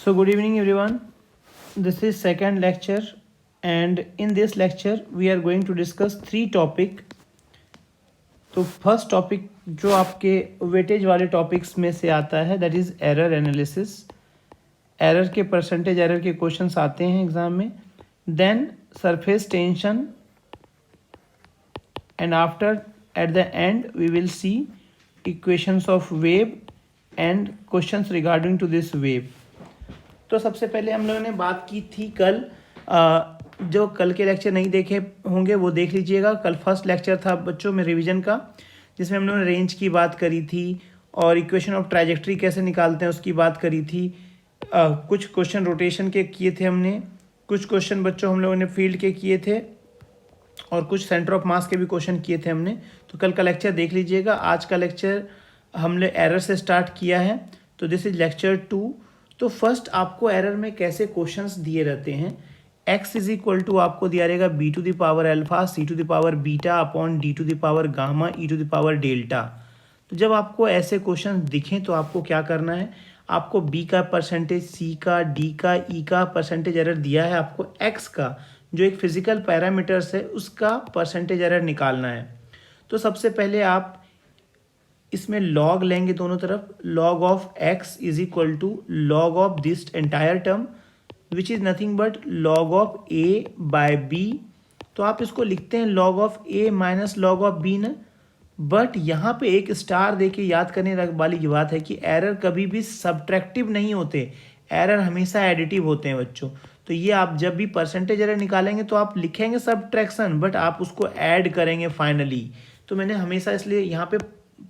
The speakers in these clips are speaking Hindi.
So good evening everyone. This is second lecture and in this lecture we are going to discuss three topic. तो फर्स्ट टॉपिक जो आपके वेटेज वाले टॉपिक्स में से आता है that is error analysis. Error के परसेंटेज एरर के क्वेश्चंस आते हैं एग्जाम में. Then surface tension and after at the end we will see equations of wave and questions regarding to this wave. तो सबसे पहले हम लोगों ने बात की थी कल, जो कल के लेक्चर नहीं देखे होंगे वो देख लीजिएगा. कल फर्स्ट लेक्चर था बच्चों में रिवीजन का, जिसमें हम लोगों ने रेंज की बात करी थी और इक्वेशन ऑफ ट्राजेक्ट्री कैसे निकालते हैं उसकी बात करी थी. कुछ क्वेश्चन रोटेशन के किए थे हमने, कुछ क्वेश्चन बच्चों हम लोगों ने फील्ड के किए थे और कुछ सेंटर ऑफ मास के भी क्वेश्चन किए थे हमने. तो कल का लेक्चर देख लीजिएगा. आज का लेक्चर हमने एरर से स्टार्ट किया है. तो दिस इज लेक्चर 2. तो फर्स्ट आपको एरर में कैसे क्वेश्चंस दिए रहते हैं. x इज इक्वल टू आपको दिया रहेगा b to the power alpha c to the power beta upon d to the power gamma e to the power delta. तो जब आपको ऐसे क्वेश्चन दिखें तो आपको क्या करना है, आपको b का परसेंटेज, c का, d का, e का परसेंटेज एरर दिया है, आपको x का जो एक फिजिकल पैरामीटर्स है उसका परसेंटेज एरर निकालना है. तो सबसे पहले आप इसमें लॉग लेंगे दोनों तरफ. Log of x is equal to log of this entire term which is nothing but log of a by b. तो आप इसको लिखते हैं log of a minus log of b ना. बट यहाँ पे एक स्टार दे के याद करने वाली की बात है कि एरर कभी भी सब्ट्रैक्टिव नहीं होते, एरर हमेशा एडिटिव होते हैं बच्चों. तो ये आप जब भी परसेंटेज एरर निकालेंगे तो आप लिखेंगे सब्ट्रैक्शन बट आप उसको ऐड करेंगे फाइनली. तो मैंने हमेशा इसलिए यहाँ पे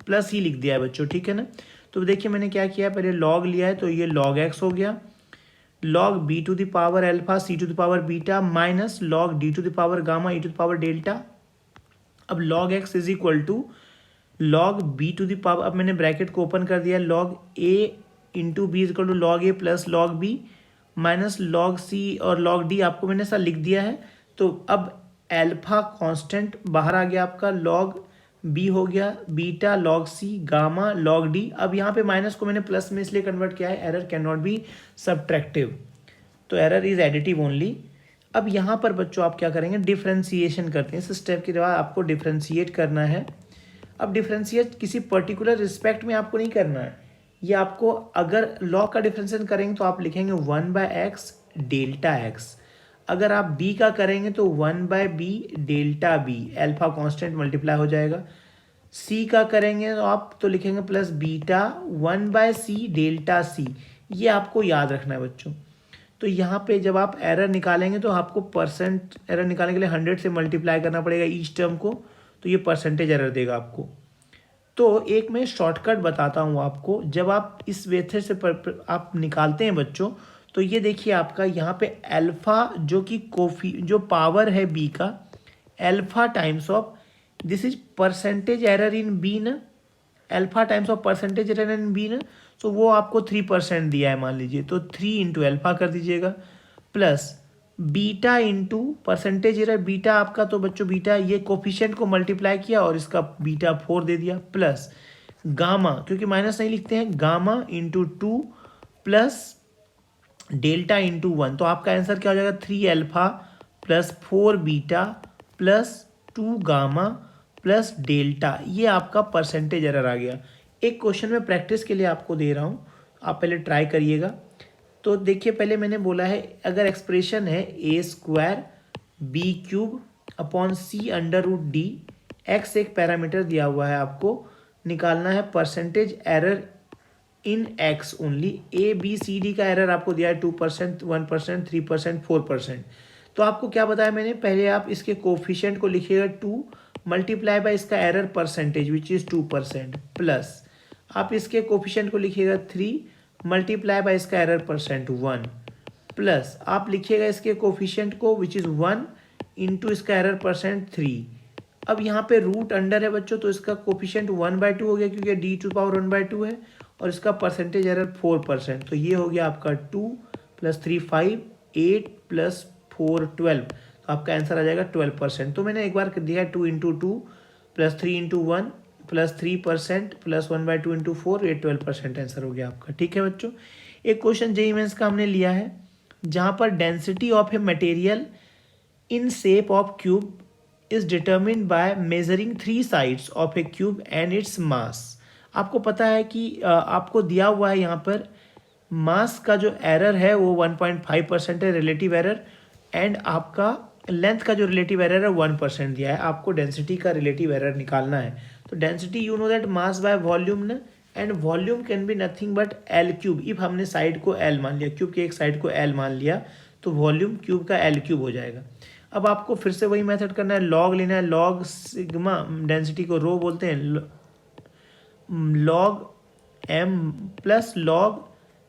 प्लस ही लिख दिया है बच्चों, ठीक है ना. तो देखिए मैंने क्या किया, पहले लॉग लिया है तो ये लॉग एक्स हो गया, log b to the power alpha c to the power beta minus log d to the power gamma e to the power delta. अब log x is equal to log b to the power, अब मैंने ब्रैकेट को ओपन कर दिया, log a into b is equal to log a plus log b minus log c और लॉग डी आपको मैंने ऐसा लिख दिया है. तो अब अल्फा कांस्टेंट बाहर आ गया आपका, लॉग बी हो गया, beta log c, gamma log D. अब यहाँ पे माइनस को मैंने प्लस में इसलिए कन्वर्ट किया है, error can not be subtractive, तो एरर इज एडिटिव ओनली. अब यहाँ पर बच्चों आप क्या करेंगे, डिफ्रेंसिएशन करते हैं. इस स्टेप के बाद आपको डिफ्रेंशिएट करना है. अब डिफ्रेंशिएट किसी पर्टिकुलर रिस्पेक्ट में आपको नहीं करना है, ये आपको अगर लॉग का डिफ्रेंशिएशन करेंगे तो आप लिखेंगे 1/x डेल्टा एक्स. अगर आप b का करेंगे तो 1/b delta B, alpha constant multiply हो जाएगा. c का करेंगे तो आप तो लिखेंगे plus beta 1/c delta c. ये आपको याद रखना है बच्चों. तो यहाँ पे जब आप एरर निकालेंगे तो आपको परसेंट एरर निकालने के लिए 100 से मल्टीप्लाई करना पड़ेगा ईच टर्म को, तो ये परसेंटेज एरर देगा आपको. तो एक मैं शॉर्टकट बताता हूँ आपको. जब आप इस मेथड से आप निकालते हैं बच्चों, तो ये देखिए आपका यहाँ पे अल्फा जो कि जो पावर है बी का, alpha times of this is percentage error in b ना, alpha times of percentage error in b ना. तो वो आपको 3% दिया है मान लीजिए, तो 3 इंटू अल्फा कर दीजिएगा plus beta into percentage error beta आपका, तो बच्चों बीटा ये कोफिशिएंट को मल्टीप्लाई किया और इसका बीटा 4 दे दिया प्लस गामा, क्योंकि माइनस नहीं लिखते हैं, gamma into 2 plus delta into 1. तो आपका आंसर क्या हो जाएगा, 3 alpha plus 4 beta plus 2 gamma plus delta. ये आपका परसेंटेज एरर आ गया. एक क्वेश्चन में प्रैक्टिस के लिए आपको दे रहा हूँ, आप पहले ट्राई करिएगा. तो देखिए पहले मैंने बोला है अगर एक्सप्रेशन है a² b³ upon c under root D, x एक पैरामीटर दिया हुआ है, आपको निकालना है percentage error in x only. a b c d का एरर आपको दिया है 2%, 1%, 3%, 4%. तो आपको क्या बताया मैंने, पहले आप इसके कोफिशिएंट को लिखिएगा 2 मल्टीप्लाई बाय इसका error percentage which is 2% plus आप इसके कोफिशिएंट को लिखिएगा 3 मल्टीप्लाई बाय इसका एरर परसेंट 1 प्लस आप लिखिएगा इसके कोफिशिएंट को विच इज़ 1 इंटू इसका एरर परसेंट 3. अब यहाँ पे रूट अंडर है बच्चों, तो इसका कोफिशिएंट 1/2 हो गया क्योंकि d टू पावर 1/2 है और इसका परसेंटेज एरर 4%. तो ये हो गया आपका 2 प्लस 3 5 8 प्लस 4 12. तो आपका आंसर आ जाएगा 12%. तो मैंने एक बार दिया 2 into 2 plus 3 into 1 plus 3% plus 1/2 into 4, ये 12% आंसर हो गया आपका। ठीक है बच्चों, एक क्वेश्चन जेईई मेंस का हमने लिया है जहाँ पर density of a material in shape of cube is determined by measuring 3 sides of A cube and its mass. आपको पता है कि आपको दिया हुआ है यहाँ पर मास का जो एरर है वो 1.5% है, रिलेटिव एरर, एंड आपका लेंथ का जो रिलेटिव एरर है 1% दिया है। आपको डेंसिटी का रिलेटिव एरर निकालना है। तो density you know that mass by volume न, and volume can be nothing but l cube. If हमने साइड को एल मान लिया, क्यूब के एक साइड को एल मान लिया, तो वॉल्यूम क्यूब का एल क्यूब हो जाएगा। अब आपको फिर से वही मेथड करना है, लॉग लेना है, लॉग सिग्मा, डेंसिटी को रो बोलते हैं, log M plus log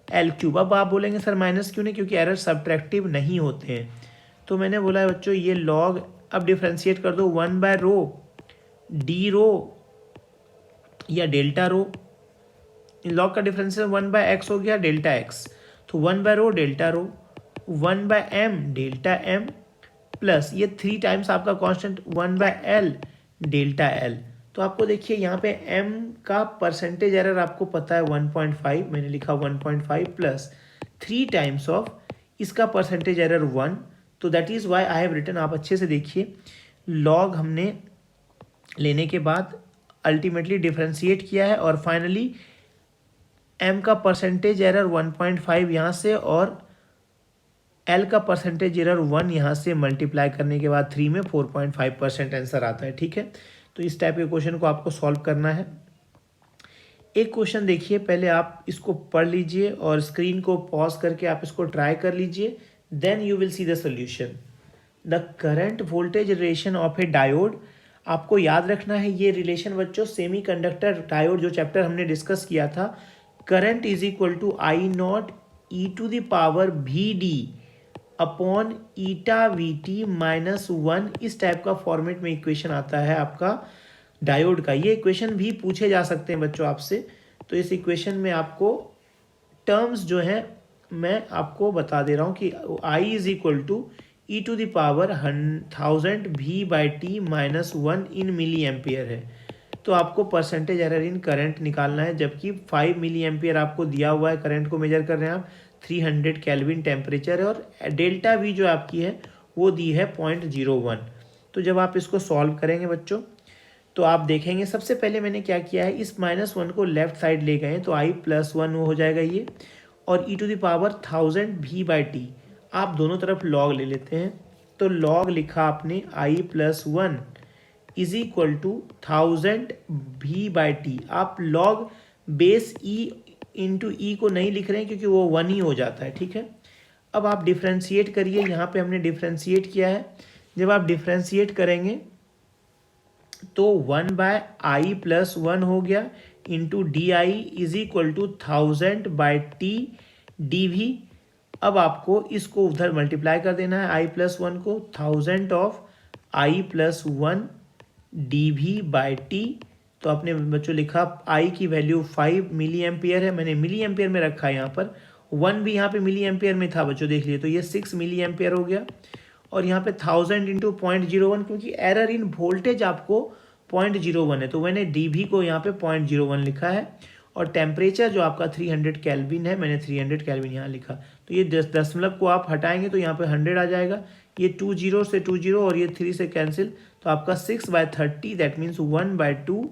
L cube. अब आप बोलेंगे सर माइनस क्यों नहीं, क्योंकि एरर सब्ट्रैक्टिव नहीं होते हैं। तो मैंने बोला है बच्चों ये लॉग, अब डिफ्रेंशिएट कर दो 1/रो डी रो या डेल्टा रो। लॉग का डिफरेंशिएशन 1/x हो गया डेल्टा एक्स, तो 1/रो delta rho, 1/m delta m, plus ये 3 टाइम्स आपका कांस्टेंट 1/l डेल्टा एल। तो आपको देखिए यहाँ पे m का परसेंटेज एरर आपको पता है 1.5, मैंने लिखा 1.5 प्लस 3 टाइम्स ऑफ इसका परसेंटेज एरर 1, तो that is why I have written. आप अच्छे से देखिए, लॉग हमने लेने के बाद अल्टीमेटली डिफ्रेंशिएट किया है और फाइनली m का परसेंटेज एरर 1.5 यहाँ से और L का परसेंटेज एरर 1 यहाँ से मल्टीप्लाई करने के बाद 3 में 4.5% आंसर आता है। ठीक है, तो इस टाइप के क्वेश्चन को आपको सॉल्व करना है। एक क्वेश्चन देखिए, पहले आप इसको पढ़ लीजिए और स्क्रीन को पॉज करके आप इसको ट्राई कर लीजिए, then you will see the solution. The current voltage relation of a diode, आपको याद रखना है ये रिलेशन बच्चों सेमीकंडक्टर डायोड जो चैप्टर हमने डिस्कस किया था, current is equal to I naught e to the power V D upon eta V T minus 1, इस टाइप का फॉर्मेट में इक्वेशन आता है आपका डायोड का। ये इक्वेशन भी पूछे जा सकते हैं बच्चों आपसे, तो इस इक्वेशन में आपको टर्म्स जो है मैं आपको बता दे रहा हूँ कि I is equal to e to the power 1000 V/t minus 1 इन मिली एम्पियर है। तो आपको परसेंटेज एरर इन करंट निकालना है, जबकि 5 मिली एम्पियर आपको दिया हुआ है, करंट को मेजर कर रहे हैं आप, 300 केल्विन टेम्परेचर है, और डेल्टा वी जो आपकी है वो दी है 0.01। तो जब आप इसको सॉल्व करेंगे बच्चों तो आप देखेंगे, सबसे पहले मैंने क्या किया है, इस -1 को लेफ्ट साइड ले गए तो i + 1 हो जाएगा ये, और e to the power 1000 V/t आप दोनों तरफ लॉग ले लेते हैं। तो लॉग लिखा आपने i + 1 is equal to 1000 V/t। आप log base e into e को नहीं लिख रहे हैं क्योंकि वो 1 ही हो जाता है। ठीक है, अब आप डिफ्रेंशिएट करिए, यहाँ पे हमने डिफ्रेंशिएट किया है। जब आप डिफ्रेंशिएट करेंगे तो 1/i + 1 हो गया into D I is equal to 1000/t dv। अब आपको इसको उधर मल्टीप्लाई कर देना है, i + 1 को 1000 ऑफ i + 1 dv/t। तो आपने बच्चों लिखा i की वैल्यू 5 मिली एम्पियर है, मैंने मिली एम्पियर में रखा है, यहाँ पर 1 भी यहाँ पे मिली एम्पियर में था बच्चों, देख लिए, तो ये 6 मिली एम्पियर हो गया। और यहाँ पे 1000 इंटू 0.01, क्योंकि एरर इन वोल्टेज आपको 0.01 है तो मैंने डीवी को यहाँ पे 0.01 लिखा है, और टेम्परेचर जो आपका 300 केल्विन है, मैंने 300 केल्विन यहाँ लिखा। तो ये दशमलव को आप हटाएंगे तो यहाँ पे 100 आ जाएगा, ये 2 0 से 2 0 और ये 3 से कैंसिल, तो आपका 6/30 दैट मीन्स 1/2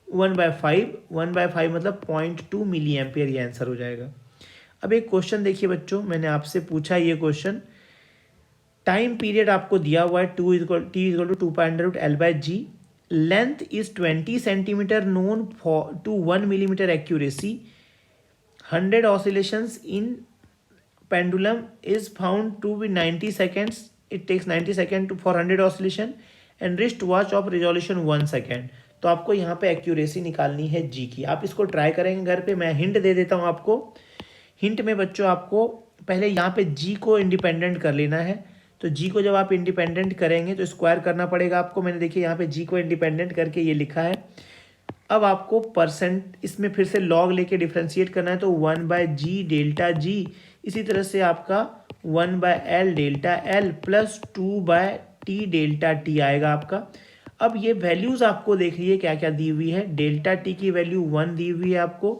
1/5 मतलब 0.2 मिली एम्पियर ये आंसर हो जाएगा। अब एक क्वेश्चन देखिए बच्चों, मैंने आपसे पूछा ये क्वेश्चन, टाइम पीरियड आपको दिया हुआ है t = 2π√L/g, length is 20 centimetre known to 1 millimetre accuracy, 100 oscillations in pendulum is found to be 90 seconds, it takes 90 second for 100 oscillation, and wrist watch of resolution 1 second. तो आपको यहाँ पे एक्यूरेसी निकालनी है जी की। आप इसको ट्राई करेंगे घर पे, मैं हिंट दे देता हूँ आपको। हिंट में बच्चों आपको पहले यहाँ पे जी को इंडिपेंडेंट कर लेना है, तो जी को जब आप इंडिपेंडेंट करेंगे तो स्क्वायर करना पड़ेगा आपको। मैंने देखिए यहाँ पे जी को इंडिपेंडेंट करके ये लिखा है। अब आपको परसेंट इसमें फिर से लॉग लेके डिफ्रेंशिएट करना है, तो 1/g डेल्टा जी, इसी तरह से आपका 1/l delta L plus 2/t delta T आएगा आपका। अब ये वैल्यूज़ आपको देख लीजिए क्या क्या दी हुई है। डेल्टा टी की वैल्यू 1 दी हुई है आपको,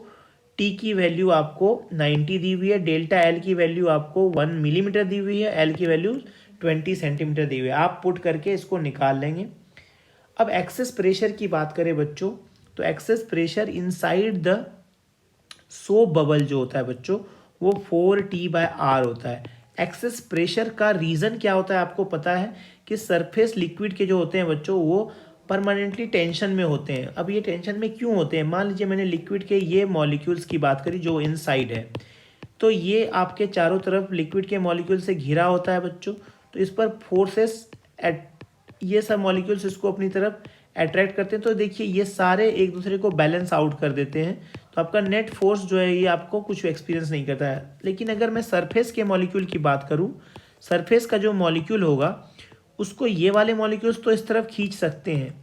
टी की वैल्यू आपको 90 दी हुई है, डेल्टा एल की वैल्यू आपको 1 मिलीमीटर दी हुई है, एल की वैल्यू 20 सेंटीमीटर दी हुई है। आप पुट करके इसको निकाल लेंगे। अब एक्सेस प्रेशर की बात करें बच्चों, तो excess pressure inside the soap bubble जो होता है बच्चों, वो 4T/R होता है। एक्सेस प्रेशर का रीज़न क्या होता है आपको पता है कि सरफेस लिक्विड के जो होते हैं बच्चों वो परमानेंटली टेंशन में होते हैं। अब ये टेंशन में क्यों होते हैं? मान लीजिए मैंने लिक्विड के ये मॉलिक्यूल्स की बात करी जो इनसाइड है, तो ये आपके चारों तरफ लिक्विड के मॉलिक्यूल से घिरा होता है बच्चों, तो इस पर फोर्सेस ये सब मॉलिक्यूल्स इसको अपनी तरफ अट्रैक्ट करते हैं। तो देखिए ये सारे एक दूसरे को बैलेंस आउट कर देते हैं, तो आपका नेट फोर्स जो है ये आपको कुछ एक्सपीरियंस नहीं करता है। लेकिन अगर मैं सरफेस के मॉलिक्यूल की बात करूँ, सरफेस का जो मॉलिक्यूल होगा उसको ये वाले मॉलिक्यूल्स तो इस तरफ खींच सकते हैं,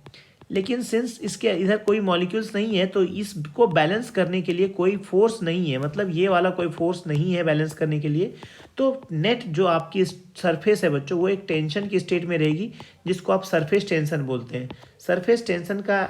लेकिन सिंस इसके इधर कोई मॉलिक्यूल्स नहीं है तो इसको बैलेंस करने के लिए कोई फोर्स नहीं है, मतलब ये वाला कोई फोर्स नहीं है बैलेंस करने के लिए। तो नेट जो आपकी सरफेस है बच्चों वो एक टेंशन की स्टेट में रहेगी, जिसको आप सरफेस टेंशन बोलते हैं। सरफेस टेंशन का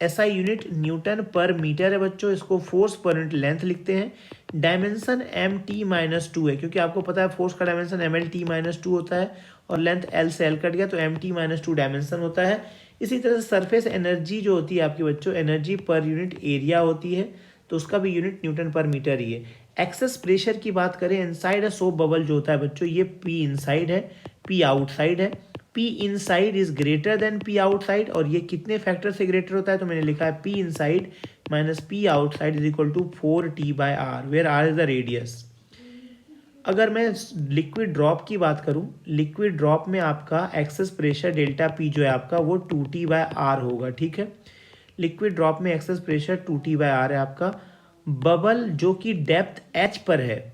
एसआई यूनिट न्यूटन पर मीटर है बच्चों, इसको फोर्स पर यूनिट लेंथ लिखते हैं। डायमेंशन M t-2 है, क्योंकि आपको पता है फोर्स का डायमेंशन ML-t-2 होता है और लेंथ L से L कट गया तो MT-2 डायमेंशन होता है। इसी तरह से सरफेस एनर्जी जो होती है आपकी बच्चों, एनर्जी पर यूनिट एरिया होती है, तो उसका भी यूनिट न्यूटन पर मीटर ही है। एक्सेस प्रेशर की बात करें, इनसाइड है सोप बबल जो होता है बच्चों, ये P इनसाइड है, P आउटसाइड है। P inside is greater than P outside, और ये कितने फैक्टर से ग्रेटर होता है? तो मैंने लिखा है P inside minus P outside is equal to 4T/R, where R is the radius. अगर मैं लिक्विड ड्रॉप की बात करूं, लिक्विड ड्रॉप में आपका एक्सेस प्रेशर डेल्टा P जो है आपका वो 2T/R होगा, ठीक है। लिक्विड ड्रॉप में एक्सेस प्रेशर 2T/R है आपका। बबल जो कि डेप्थ H पर है,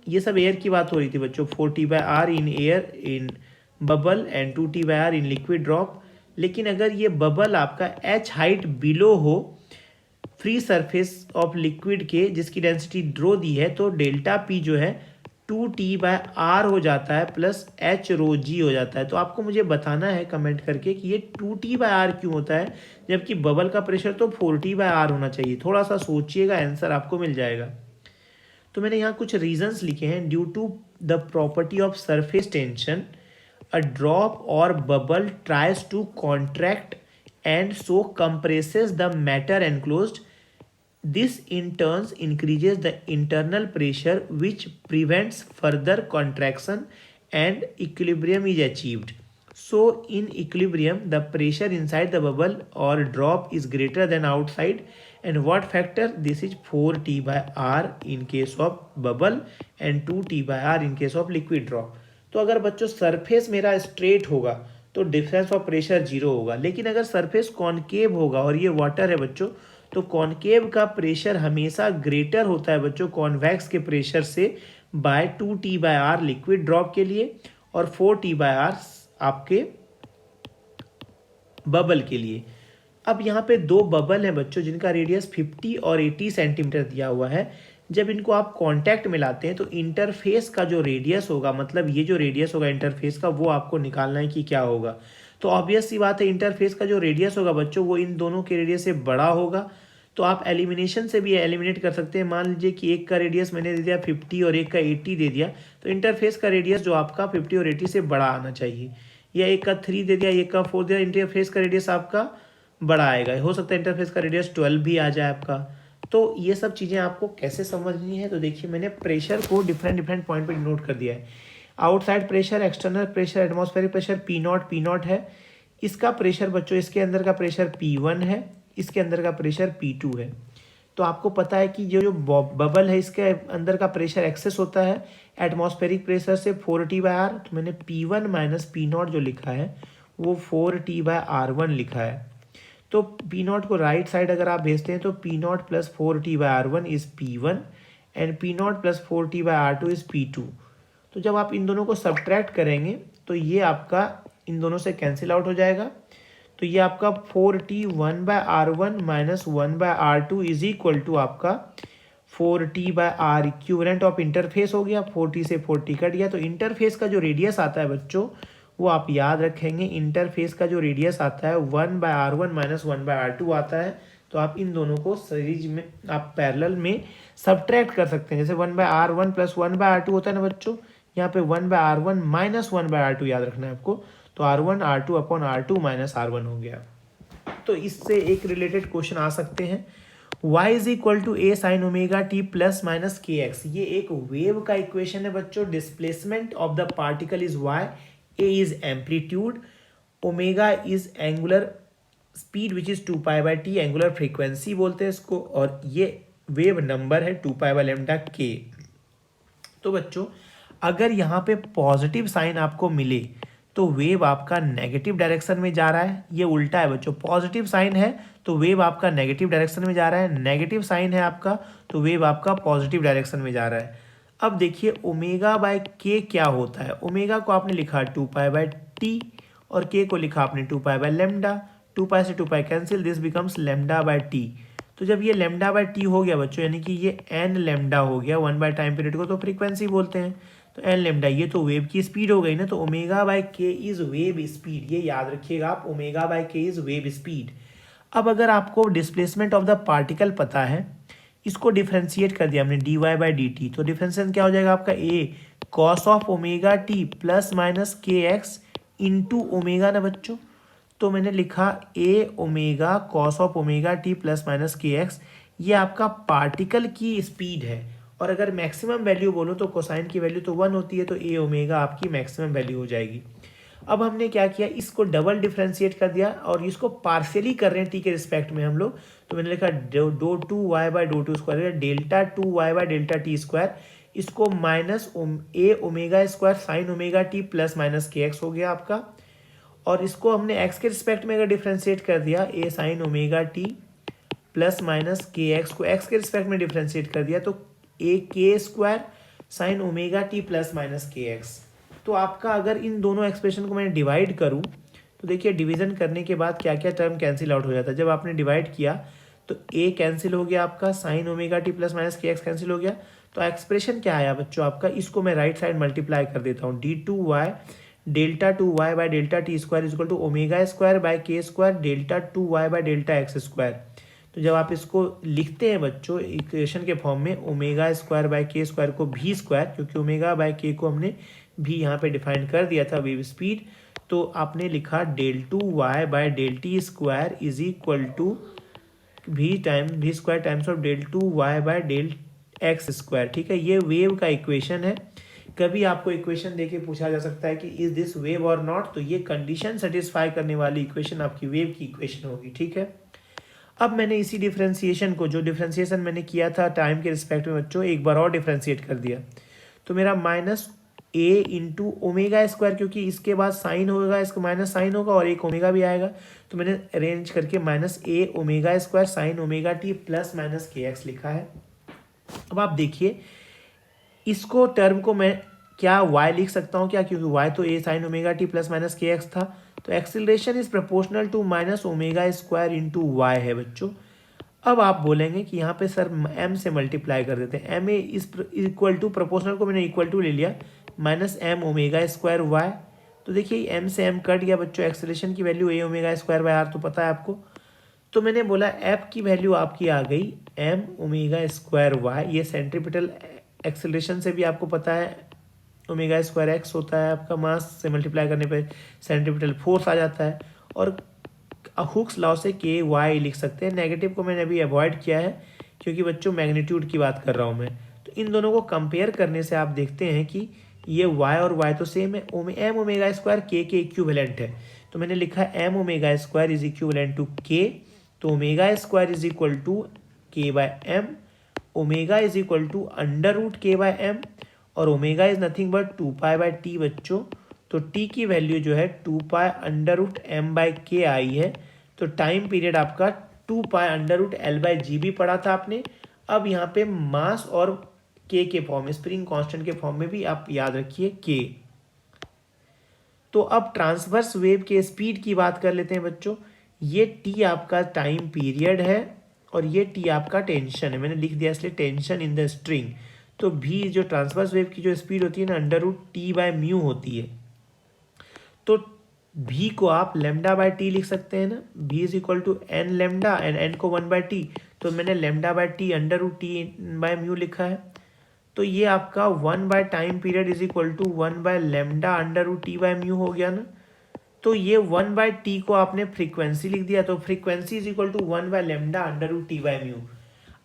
ये सब एयर की बात हो रही थी बच्चों, 4T/R in air in bubble and 2T/R in liquid drop. लेकिन अगर ये बबल आपका H हाइट बिलो हो फ्री सरफेस ऑफ लिक्विड के, जिसकी डेंसिटी ड्रो दी है, तो डेल्टा P जो है 2T/R हो जाता है प्लस H ρg हो जाता है। तो आपको मुझे बताना है कमेंट करके कि ये 2T/R क्यों होता है, जबकि बबल का प्रेशर तो 4T/R होना चाहिए। थोड़ा सा सोचिएगा, आंसर आपको मिल जाएगा। तो मैंने यहाँ कुछ रीजंस लिखे हैं। Due to the property of surface tension, a drop or bubble tries to contract and so compresses the matter enclosed. This in turn increases the internal pressure which prevents further contraction and equilibrium is achieved. So in equilibrium the pressure inside the bubble or drop is greater than outside. And what factor? This is 4T/R in case of bubble and 2T/R in case of liquid drop. तो अगर बच्चों सरफेस मेरा स्ट्रेट होगा तो डिफरेंस ऑफ प्रेशर 0 होगा, लेकिन अगर सरफेस कॉनकेव होगा और ये वाटर है बच्चों, तो कॉनकेव का प्रेशर हमेशा ग्रेटर होता है बच्चों कॉन्वेक्स के प्रेशर से बाय 2T/R लिक्विड ड्रॉप के लिए और 4T/R आपके बबल के लिए। अब यहाँ पे दो बबल हैं बच्चों जिनका रेडियस 50 और 80 सेंटीमीटर दिया हुआ है। जब इनको आप कांटेक्ट में लाते हैं तो इंटरफेस का जो रेडियस होगा, मतलब ये जो रेडियस होगा इंटरफेस का, वो आपको निकालना है कि क्या होगा। तो ऑब्वियस सी बात है, इंटरफेस का जो रेडियस होगा बच्चों वो इन दोनों के रेडियस से बड़ा होगा। तो आप एलिमिनेशन से भी एलिमिनेट कर सकते हैं। मान लीजिए कि एक का रेडियस मैंने दे दिया 50 और एक का 80 दे दिया, तो इंटरफेस का रेडियस जो आपका 50 और 80 से बड़ा आना चाहिए। या एक का 3 दे दिया, एक का 4 दे दिया, इंटरफेस का रेडियस आपका बड़ा आएगा। हो सकता है इंटरफेस का रेडियस 12 भी आ जाए आपका। तो ये सब चीज़ें आपको कैसे समझनी है, तो देखिए मैंने प्रेशर को डिफरेंट पॉइंट पे नोट कर दिया है। Outside pressure, external pressure, atmospheric pressure P0 है। इसका प्रेशर बच्चों, इसके अंदर का प्रेशर P1 है, इसके अंदर का प्रेशर P2 है। तो आपको पता है कि जो बबल है इसके अंदर का प्रेशर एक्सेस होता है एटमॉस्फेरिक प्रेशर से 4T/R। तो मैंने P1 माइनस P0 जो लिखा है वो 4T/R1 लिखा है। तो P0 को राइट साइड अगर आप भेजते हैं तो P0 plus 4T/R1 is P1 and P0 plus 4T/R2 is P2। तो जब आप इन दोनों को सब्ट्रैक्ट करेंगे तो ये आपका इन दोनों से कैंसिल आउट हो जाएगा। तो ये आपका 4T1/R1 minus 1/R2 is equal to आपका 4T/R इक्विवेलेंट ऑफ इंटरफेस हो गया। 4T से 4T कट गया, तो इंटरफेस का जो रेडियस आता है बच्चों वो आप याद रखेंगे। इंटरफेस का जो रेडियस आता है 1/r1 माइनस 1/r2 आता है। तो आप इन दोनों को सीरीज में आप पैरेलल में सब्ट्रैक्ट कर सकते हैं। जैसे 1/r1 प्लस 1/r2 होता है ना बच्चों, यहाँ पे 1/r1 माइनस 1/r2 याद रखना है आपको। तो r1 r2 upon r2 minus r1 हो गया। तो इससे एक रिलेटेड क्वेश्चन आ सकते हैं, y is equal to A sine omega T plus minus K X. ये एक वेव का इक्वेशन है बच्चों। Displacement of the particle is y, A is amplitude, omega is angular speed which is 2π/t, angular frequency बोलते हैं इसको, और ये वेव नंबर है 2π/λk। तो बच्चों अगर यहाँ पे पॉजिटिव साइन आपको मिले तो वेव आपका नेगेटिव डायरेक्शन में जा रहा है। ये उल्टा है बच्चों, पॉजिटिव साइन है तो वेव आपका नेगेटिव डायरेक्शन में जा रहा है, नेगेटिव साइन है आपका तो वेव आपका पॉजिटिव डायरेक्शन में जा रहा है। अब देखिए ओमेगा बाय के क्या होता है। ओमेगा को आपने लिखा 2π/t और के को लिखा आपने 2π/λ। 2π से 2π कैंसिल, दिस बिकम्स λ/t। तो जब ये λ/t हो गया बच्चों, यानी कि ये n लैम्डा हो गया 1 टाइम पीरियड को, तो फ्रीक्वेंसी बोलते हैं। तो n लैम्डा ये तो वेव की स्पीड हो गई ना। तो ओमेगा बाय के इज वेव स्पीड, ये याद रखिएगा आप, ओमेगा बाय के इज वेव स्पीड। अब अगर आपको डिस्प्लेसमेंट ऑफ द पार्टिकल पता है, इसको डिफ्रेंशिएट कर दिया हमने dy/dt, तो डिफ्रेंशिएशन क्या हो जाएगा आपका a cos of omega T plus minus K x into omega ना बच्चों। तो मैंने लिखा a omega cos of omega T plus minus K X, ये आपका पार्टिकल की स्पीड है। और अगर मैक्सिमम वैल्यू बोलो तो कोसाइन की वैल्यू तो 1 होती है, तो a ओमेगा आपकी मैक्सिमम वैल्यू हो जाएगी। अब हमने क्या किया, इसको डबल डिफ्रेंशिएट कर दिया और इसको पार्शियली कर रहे हैं टी के रिस्पेक्ट में हम लोग। तो मैंने लिखा dou2y/dou2 डेल्टा 2y/डेल्टा t², इसको minus a omega square sine omega T plus minus K x हो गया आपका। और इसको हमने x के रिस्पेक्ट में अगर डिफ्रेंशिएट कर दिया, a sine omega T plus minus K x को x के रिस्पेक्ट में डिफ्रेंशिएट कर दिया, तो a के square sine omega T plus minus K x. तो आपका अगर इन दोनों एक्सप्रेशन को मैं डिवाइड करूं तो देखिए डिवीजन करने के बाद क्या क्या टर्म कैंसिल आउट हो जाता है। जब आपने डिवाइड किया तो a कैंसिल हो गया आपका, sign omega T plus minus K x cancel हो गया। तो एक्सप्रेशन क्या आया बच्चों आपका, इसको मैं राइट साइड मल्टीप्लाई कर देता हूँ। d2y डेल्टा 2y/डेल्टा t² is equal to omega square by k square delta 2y/डेल्टा x²। तो जब आप इसको लिखते हैं बच्चों इक्वेशन के फॉर्म में, omega square by k square को भी स्क्वायर, क्योंकि ओमेगा बाय के को हमने भी यहाँ पे डिफाइन कर दिया था वेव स्पीड, तो आपने लिखा del2y/del t² is equal to v square times of del2y/del x²। ठीक है, ये वेव का इक्वेशन है। कभी आपको इक्वेशन देके पूछा जा सकता है कि इज दिस वेव और नॉट, तो ये कंडीशन सेटिस्फाई करने वाली इक्वेशन आपकी वेव की इक्वेशन होगी। ठीक है, अब मैंने इसी डिफ्रेंसिएशन को, जो डिफ्रेंसिएशन मैंने किया था टाइम के रिस्पेक्ट में बच्चों, एक बार और डिफ्रेंशिएट कर दिया। तो मेरा minus a into omega square, क्योंकि इसके बाद साइन होगा, इसको माइनस साइन होगा और एक ओमेगा भी आएगा, तो मैंने अरेंज करके minus a omega square sine omega T plus minus K x लिखा है। अब आप देखिए इसको टर्म को मैं क्या y लिख सकता हूँ क्या, क्योंकि y तो a sine omega T plus minus K X था। तो acceleration is proportional to minus omega square into Y है बच्चों। अब आप बोलेंगे कि यहाँ पे सर m से मल्टीप्लाई कर देते हैं। m is equal to, proportional को मैंने इक्वल टू ले लिया, minus m omega square Y. तो देखिए m से m कट गया बच्चों, एक्सेलरेशन की value a omega square bye r तो पता है आपको। तो मैंने बोला f की वैल्यू आपकी आ गई m ओमेगा स्क्वायर वाई। ये सेंट्रीपिटल एक्सेलरेशन से भी आपको पता है, ओमेगा स्क्वायर एक्स होता है आपका, मास से मल्टीप्लाई करने पे सेंट्रीपिटल फोर्स आ जाता है। और हुक्स लॉ से के वाई लिख सकते हैं। नेगेटिव को मैंने अभी अवॉइड किया है क्योंकि बच्चों मैग्नीट्यूड की बात कर रहा हूँ मैं। तो इन दोनों को कंपेयर करने से आप देखते हैं कि ये y और y तो सेम है। m ओमेगा स्क्वायर के इक्विवेलेंट है, तो मैंने लिखा m omega square is equivalent to k। तो omega square is equal to k by m, omega is equal to under root k by m, और omega is nothing but 2π/t बच्चों। तो t की वैल्यू जो है 2π अंडर रूट m/k आई है। तो टाइम पीरियड आपका 2π अंडर रूट l/g भी पढ़ा था आपने। अब यहाँ पे मास और k के फॉर्म में, स्प्रिंग कांस्टेंट के फॉर्म में भी आप याद रखिए k। तो अब ट्रांसवर्स वेव के स्पीड की बात कर लेते हैं बच्चों। ये t आपका टाइम पीरियड है और ये t आपका टेंशन है, मैंने लिख दिया इसलिए टेंशन इन द स्ट्रिंग। तो v जो ट्रांसवर्स वेव की जो स्पीड होती है ना, under root t by mu होती है। तो v को आप लेमडा बाय टी लिख सकते हैं ना, v is equal to N lambda and n को 1/t, तो मैंने lambda by T under root T by mu लिखा है। तो ये आपका 1 time period is equal to 1 lambda under root T by mu हो गया ना। तो ये 1/t को आपने फ्रीक्वेंसी लिख दिया, तो frequency is equal to 1 lambda under root T by mu.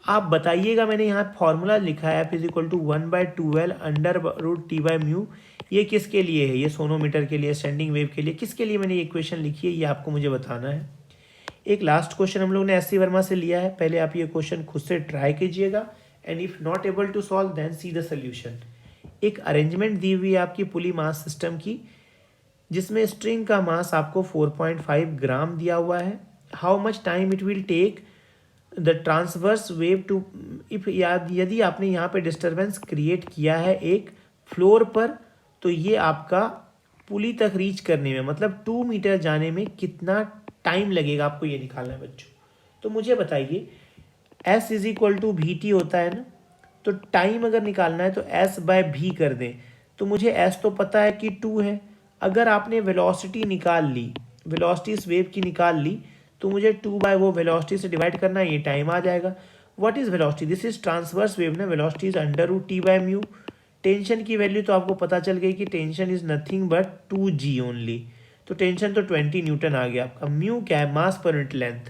आप बताइएगा, मैंने यहाँ फॉर्मूला लिखा है F is equal to 1/12 under root T by mu, ये किसके लिए है? ये सोनोमीटर के लिए, स्टैंडिंग वेव के लिए, किसके लिए मैंने ये इक्वेशन लिखी है, ये आपको मुझे बताना है। एक लास्ट क्वेश्चन हम लोग ने एस सी वर्मा से लिया है, पहले आप ये क्वेश्चन खुद से ट्राई कीजिएगा and if not able to solve then see the solution. एक अरेंजमेंट दी हुई है आपकी पुली मास सिस्टम की, जिसमें स्ट्रिंग का मास आपको 4.5 ग्राम दिया हुआ है। How much time it will take the transverse wave to, if यदि आपने यहाँ पे डिस्टर्बेंस क्रिएट किया है एक फ्लोर पर, तो ये आपका पुली तक रीच करने में, मतलब 2 मीटर जाने में कितना टाइम लगेगा, आपको ये निकालना है बच्चों। तो मुझे बताइए, s is equal to V T होता है ना, तो टाइम अगर निकालना है तो s बाय v कर दें। तो मुझे s तो पता है कि 2 है, अगर आपने वेलोसिटी निकाल ली, वेलोसिटी इस वेव की निकाल ली, तो मुझे 2 बाय वो वेलोसिटी से डिवाइड करना है, ये टाइम आ जाएगा। What is velocity? This is transverse wave ना, velocity is under root T by mu. Tension की वैल्यू तो आपको पता चल गई कि tension is nothing but 2g only, तो टेंशन तो 20 न्यूटन आ गया आपका। म्यू क्या है? मास पर यूनिट लेंथ।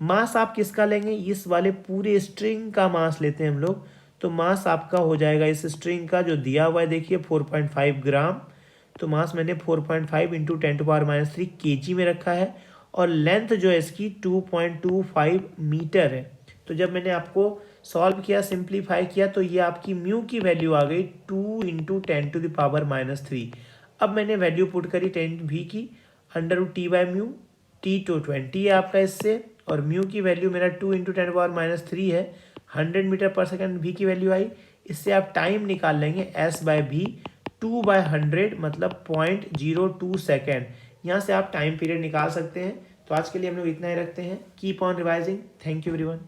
मास आप किसका लेंगे? इस वाले पूरे स्ट्रिंग का मास लेते हैं हम लोग, तो मास आपका हो जाएगा इस स्ट्रिंग का जो दिया हुआ है, देखिए 4.5 ग्राम, तो मास मैंने 4.5 इंटू 10⁻³ kg में रखा है, और लेंथ जो है इसकी 2.25 मीटर है। तो जब मैंने आपको सॉल्व किया, सिंप्लीफाई किया, तो ये आपकी म्यू की वैल्यू आ गई 2 इंटू 10⁻³ अब मैंने वैल्यू पुट करी 10 v की under root T by mu, T तो 20 है आपका इससे, और म्यू की वैल्यू मेरा 2 इंटू 10⁻³ है, 100 मीटर पर सेकेंड v की वैल्यू आई। इससे आप टाइम निकाल लेंगे s बाय v, 2/100 मतलब 0.02 सेकेंड। यहाँ से आप टाइम पीरियड निकाल सकते हैं। तो आज के लिए हम लोग इतना ही रखते हैं। Keep on revising. Thank you everyone.